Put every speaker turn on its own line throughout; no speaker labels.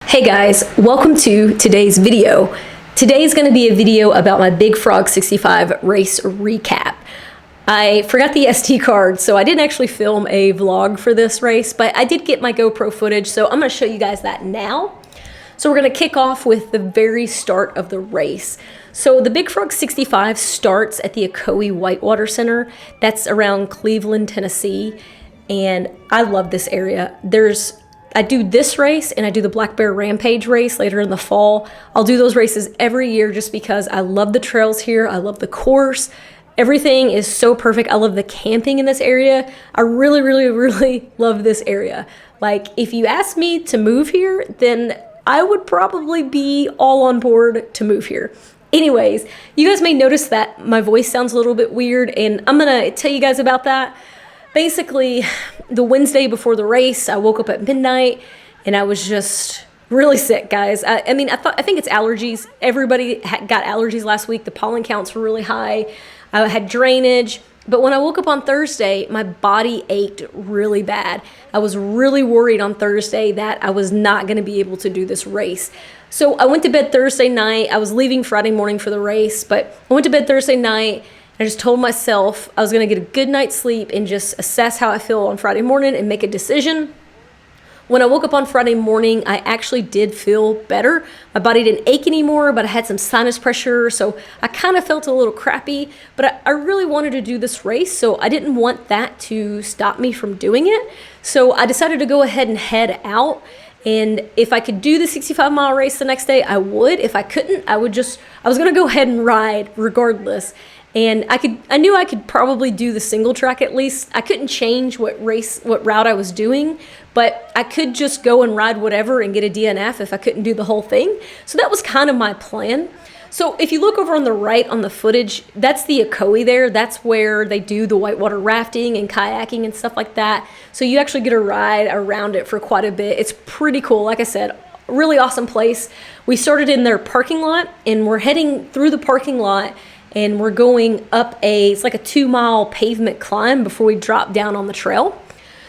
Hey guys, welcome to today's video. Today is going to be a video about my Big Frog 65 race recap. I forgot the SD card, so I didn't actually film a vlog for this race, but I did get my GoPro footage, so I'm going to show you guys that now. So we're going to kick off with the very start of the race. So the Big Frog 65 starts at the Ocoee Whitewater Center. That's around Cleveland, Tennessee, and I love this area. I do this race and I do the Black Bear Rampage race later in the fall. I'll do those races every year just because I love the trails here. I love the course. Everything is so perfect. I love the camping in this area. I really love this area. Like, if you asked me to move here, then I would probably be all on board to move here. Anyways, you guys may notice that my voice sounds a little bit weird, and I'm gonna tell you guys about that. Basically, the Wednesday before the race, I woke up at midnight and I was just really sick, guys. I think it's allergies. Everybody got allergies last week. The pollen counts were really high. I had drainage. But when I woke up on Thursday, my body ached really bad. I was really worried on Thursday that I was not going to be able to do this race. So I went to bed Thursday night. I was leaving Friday morning for the race, but I went to bed Thursday night. I just told myself I was going to get a good night's sleep and just assess how I feel on Friday morning and make a decision. When I woke up on Friday morning, I actually did feel better. My body didn't ache anymore, but I had some sinus pressure, so I kind of felt a little crappy, but I really wanted to do this race, so I didn't want that to stop me from doing it. So I decided to go ahead and head out. And if I could do the 65-mile race the next day, I would. If I couldn't, I was going to go ahead and ride regardless. And I knew I could probably do the single track at least. I couldn't change what route I was doing, but I could just go and ride whatever and get a DNF if I couldn't do the whole thing. So that was kind of my plan. So if you look over on the right on the footage, that's the Ocoee there. That's where they do the whitewater rafting and kayaking and stuff like that. So you actually get a ride around it for quite a bit. It's pretty cool. Like I said, really awesome place. We started in their parking lot and we're heading through the parking lot and we're going up it's like a 2-mile pavement climb before we drop down on the trail.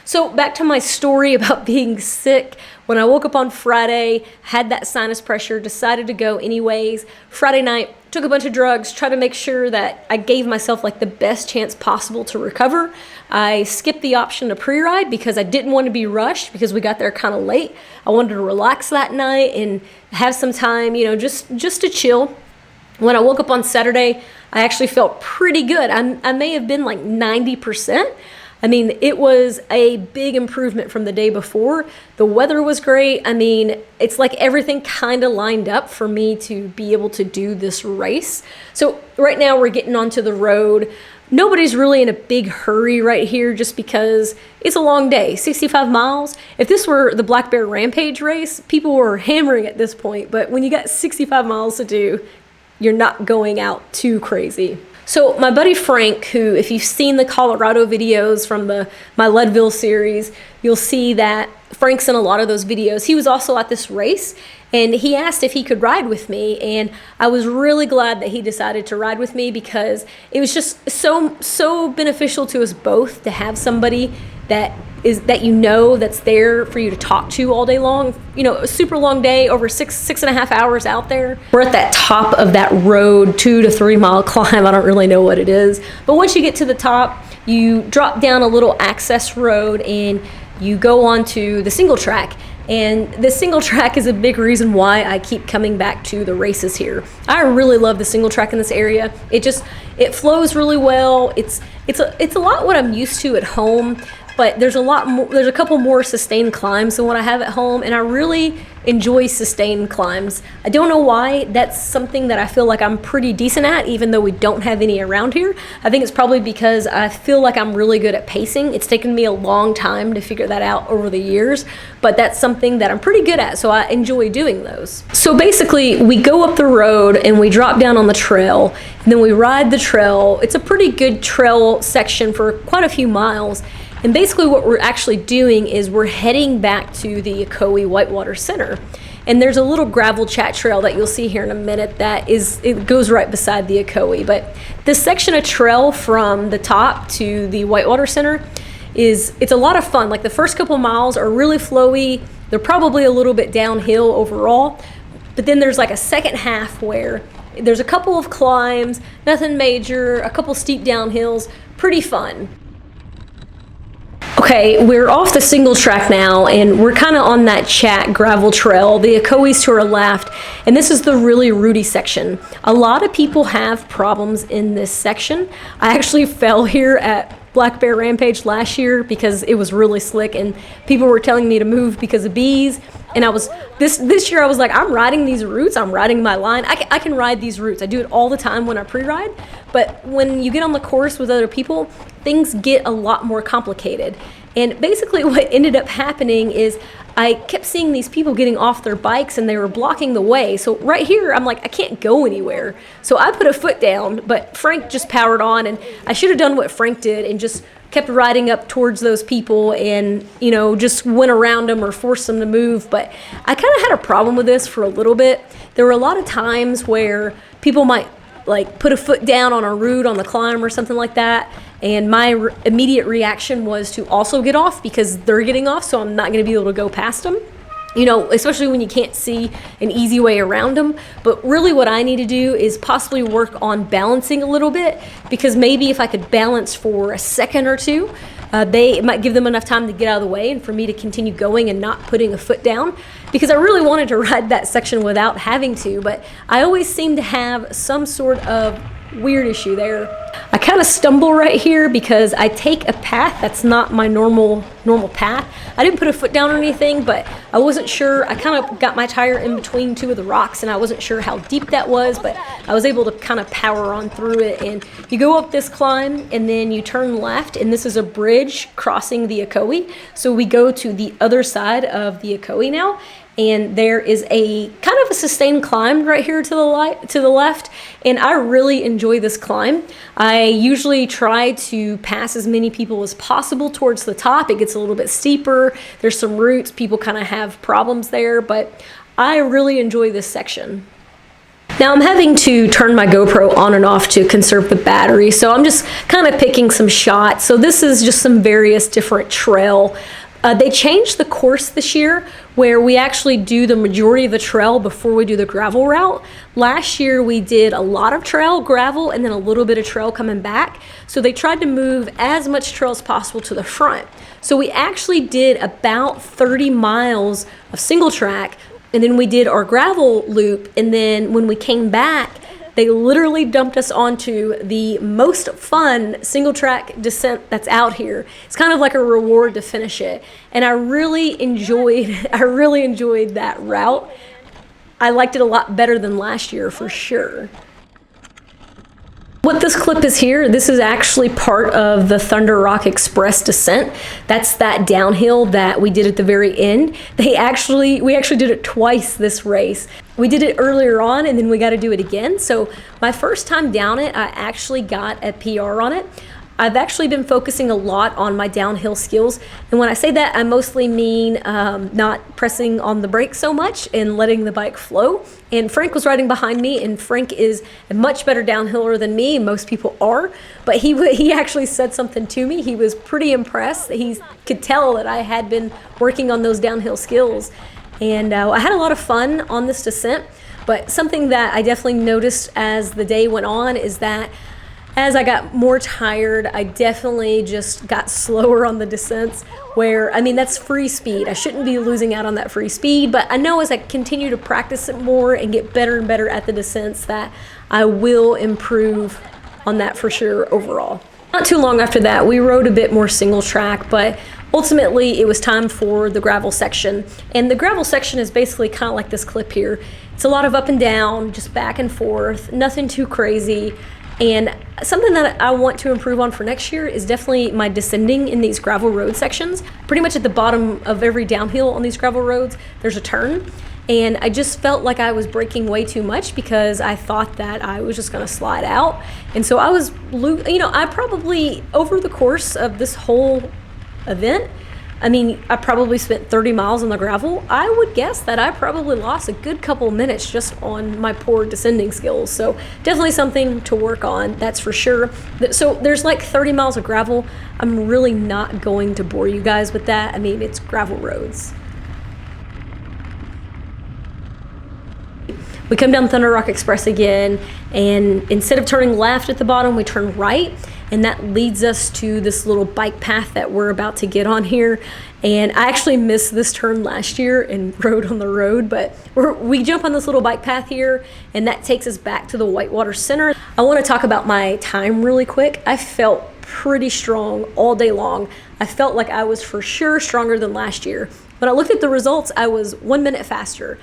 So back to my story about being sick. When I woke up on Friday, had that sinus pressure, decided to go anyways. Friday night, took a bunch of drugs, tried to make sure that I gave myself like the best chance possible to recover. I skipped the option to pre-ride because I didn't want to be rushed because we got there kind of late. I wanted to relax that night and have some time, just to chill. When I woke up on Saturday, I actually felt pretty good. I may have been like 90%. I mean, it was a big improvement from the day before. The weather was great. I mean, it's like everything kind of lined up for me to be able to do this race. So right now we're getting onto the road. Nobody's really in a big hurry right here just because it's a long day, 65 miles. If this were the Black Bear Rampage race, people were hammering at this point. But when you got 65 miles to do, you're not going out too crazy. So my buddy Frank, who, if you've seen the Colorado videos from my Leadville series, you'll see that Frank's in a lot of those videos. He was also at this race and he asked if he could ride with me, and I was really glad that he decided to ride with me because it was just so beneficial to us both to have somebody that's there for you to talk to all day long. A super long day, over six and a half hours out there. We're at that top of that road, 2 to 3 mile climb. I don't really know what it is, but once you get to the top, you drop down a little access road and you go onto the single track. And the single track is a big reason why I keep coming back to the races here. I really love the single track in this area. It flows really well. It's a lot what I'm used to at home, but there's a couple more sustained climbs than what I have at home, and I really enjoy sustained climbs. I don't know why. That's something that I feel like I'm pretty decent at, even though we don't have any around here. I think it's probably because I feel like I'm really good at pacing. It's taken me a long time to figure that out over the years, but that's something that I'm pretty good at, so I enjoy doing those. So basically, we go up the road and we drop down on the trail, and then we ride the trail. It's a pretty good trail section for quite a few miles. And basically what we're actually doing is we're heading back to the Ocoee Whitewater Center. And there's a little gravel chat trail that you'll see here in a minute it goes right beside the Ocoee. But this section of trail from the top to the Whitewater Center it's a lot of fun. Like the first couple miles are really flowy, They're probably a little bit downhill overall, but then there's like a second half where there's a couple of climbs, nothing major, a couple steep downhills, pretty fun. Okay, we're off the single track now, and we're kind of on that chat gravel trail. The Ocoee's to our left, and this is the really rooty section. A lot of people have problems in this section. I actually fell here at Black Bear Rampage last year because it was really slick, and people were telling me to move because of bees. And I was this year I was like, I'm riding these routes, I'm riding my line. I can ride these routes. I do it all the time when I pre-ride, but when you get on the course with other people, things get a lot more complicated. And basically what ended up happening is I kept seeing these people getting off their bikes and they were blocking the way. So right here, I'm like, I can't go anywhere. So I put a foot down, but Frank just powered on, and I should have done what Frank did and just kept riding up towards those people and, you know, just went around them or forced them to move. But I kind of had a problem with this for a little bit. There were a lot of times where people might like put a foot down on a route on the climb or something like that, and my immediate reaction was to also get off because they're getting off, so I'm not going to be able to go past them, you know, especially when you can't see an easy way around them. But really what I need to do is possibly work on balancing a little bit, because maybe if I could balance for a second or two, it might give them enough time to get out of the way and for me to continue going and not putting a foot down, because I really wanted to ride that section without having to, but I always seem to have some sort of weird issue there. I kind of stumble right here because I take a path that's not my normal path. I didn't put a foot down or anything, but I wasn't sure. I kind of got my tire in between two of the rocks, and I wasn't sure how deep that was, but I was able to kind of power on through it. And you go up this climb and then you turn left, and this is a bridge crossing the Ocoee. So we go to the other side of the Ocoee now, and there is a kind of a sustained climb right here to the left, and I really enjoy this climb. I usually try to pass as many people as possible towards the top. It gets a little bit steeper. There's some roots. People kind of have problems there, but I really enjoy this section. Now I'm having to turn my GoPro on and off to conserve the battery, so I'm just kind of picking some shots. So this is just some various different trail. They changed the course this year where we actually do the majority of the trail before we do the gravel route. Last year we did a lot of trail, gravel, and then a little bit of trail coming back. So they tried to move as much trail as possible to the front. So we actually did about 30 miles of single track, and then we did our gravel loop, and then when we came back, they literally dumped us onto the most fun single track descent that's out here. It's kind of like a reward to finish it. And I really enjoyed that route. I liked it a lot better than last year for sure. What this clip is here, this is actually part of the Thunder Rock Express descent. That's that downhill that we did at the very end. We actually did it twice this race. We did it earlier on, and then we got to do it again. So my first time down it, I actually got a PR on it. I've actually been focusing a lot on my downhill skills, and when I say that, I mostly mean not pressing on the brakes so much and letting the bike flow. And Frank was riding behind me, and Frank is a much better downhiller than me. Most people are, but he actually said something to me. He was pretty impressed. He could tell that I had been working on those downhill skills, and I had a lot of fun on this descent. But something that I definitely noticed as the day went on is that as I got more tired, I definitely just got slower on the descents, where, I mean, that's free speed. I shouldn't be losing out on that free speed, but I know as I continue to practice it more and get better and better at the descents that I will improve on that for sure overall. Not too long after that, we rode a bit more single track, but ultimately it was time for the gravel section. And the gravel section is basically kind of like this clip here. It's a lot of up and down, just back and forth, nothing too crazy. And something that I want to improve on for next year is definitely my descending in these gravel road sections. Pretty much at the bottom of every downhill on these gravel roads, there's a turn. And I just felt like I was braking way too much because I thought that I was just gonna slide out. And so I was, I probably, over the course of this whole event, I mean, I probably spent 30 miles on the gravel. I would guess that I probably lost a good couple minutes just on my poor descending skills. So definitely something to work on, that's for sure. So there's like 30 miles of gravel. I'm really not going to bore you guys with that. I mean, it's gravel roads. We come down Thunder Rock Express again, and instead of turning left at the bottom, we turn right, and that leads us to this little bike path that we're about to get on here. And I actually missed this turn last year and rode on the road, but we jump on this little bike path here, and that takes us back to the Whitewater Center. I want to talk about my time really quick. I felt pretty strong all day long. I felt like I was for sure stronger than last year. When I looked at the results, I was 1 minute faster.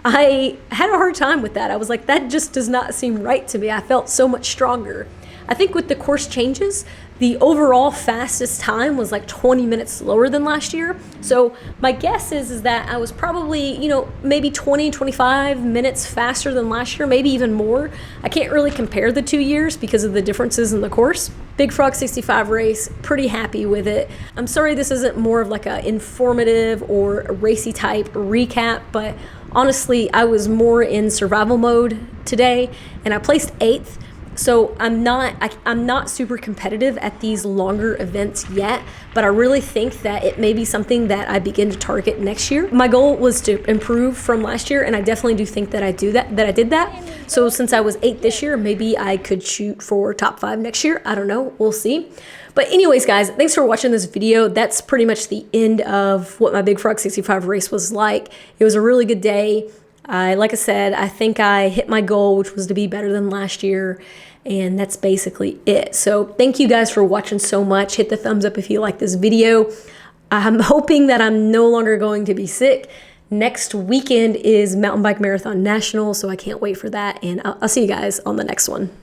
I had a hard time with that. I was like, that just does not seem right to me. I felt so much stronger. I think with the course changes, the overall fastest time was like 20 minutes slower than last year. So my guess is that I was probably, maybe 20, 25 minutes faster than last year, maybe even more. I can't really compare the 2 years because of the differences in the course. Big Frog 65 race, pretty happy with it. I'm sorry this isn't more of like a informative or a racy type recap, but honestly, I was more in survival mode today, and I placed 8th. So I'm not super competitive at these longer events yet, but I really think that it may be something that I begin to target next year. My goal was to improve from last year, and I definitely do think that I did that. So since I was 8th this year, maybe I could shoot for top 5 next year. I don't know, we'll see. But anyways, guys, thanks for watching this video. That's pretty much the end of what my Big Frog 65 race was like. It was a really good day. Like I said, I think I hit my goal, which was to be better than last year, and that's basically it. So thank you guys for watching so much. Hit the thumbs up if you like this video. I'm hoping that I'm no longer going to be sick. Next weekend is Mountain Bike Marathon National, so I can't wait for that, and I'll see you guys on the next one.